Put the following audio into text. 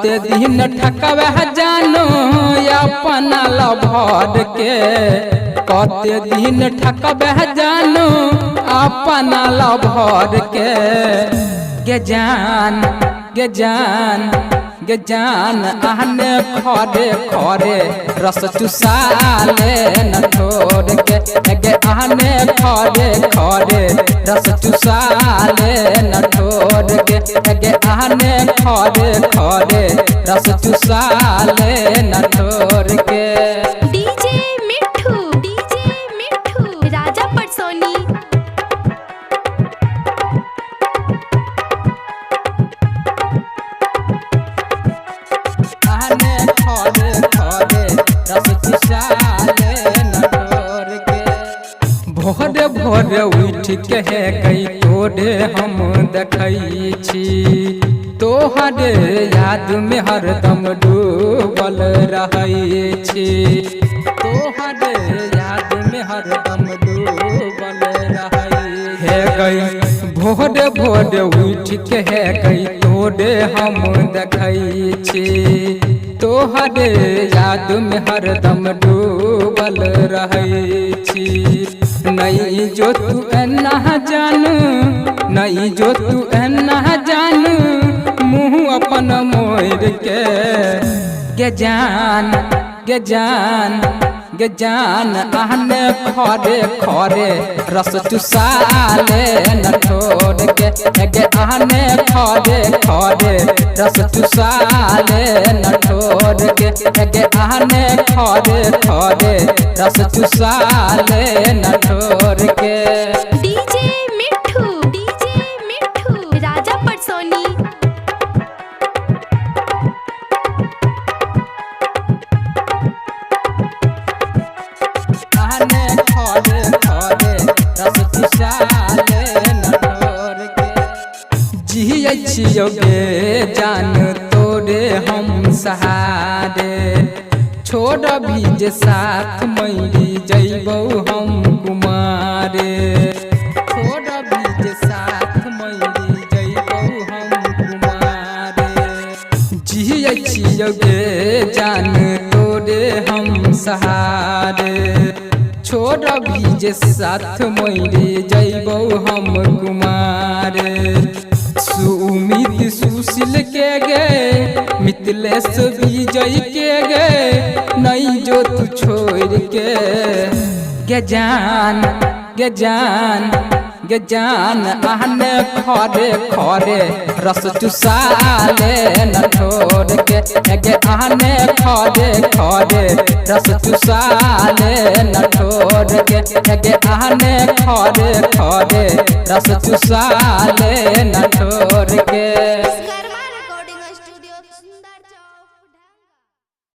कते दिन ठकवे जानो अपना लभर के कते दिन ठकवे जानो अपना लभर के गे जान गे जान गे जान आहने खरे खरे रस चुसाले न छोड़ के गे आहने खरे खरे रस चुसाले न छोड़ के गे आहने खरे खरे रस चुसाले न छोड़ के। डीजे मिठू राजा पटसोनी। भोरे भोरे उठ के गई तोरे हम देखई छी तोहरे याद में हरदम डूबल रहई छी तोहरे याद में हरदम डूबल रहई हे गई भोरे भोरे उठ के गई तोरे हम देखई छी तोहरे याद में हरदम डूबल रहई छी। नहीं जो तू एना जानू नहीं जो तू एना जानू मुँह अपन मोर के गे जान गे जान गे जान आहने खरे खरे रस चुसाले न छोड़ के गे आहने खरे खरे रस चुसाले न छोड़ के गे आहने खरे खरे रस चुसाले न छोड़ के। डीजे मिठू राजा पटसोनी। जिये छियोगे जान तोरे हम सहारे छोड़ भी जे साथ मरी जइबौ हम कुमारे छोड़ भी जे साथ मरी जइबौ हम कुमारे जिये छियोगे जान तोरे हम सहारे छोड़ भी जे साथ मरी जइबौ हम कुमारे। सुमित सुशील के गे मिथिलेश विजय के गे नहीं जो तू छोड़ के गे जान गे जान गे जान आहने खरे खरे रस चुसाले न छोड़ के गे आहने खरे खरे रस चुसाले न छोड़ के गे आहने खरे खरे रस चुसाले न छोड़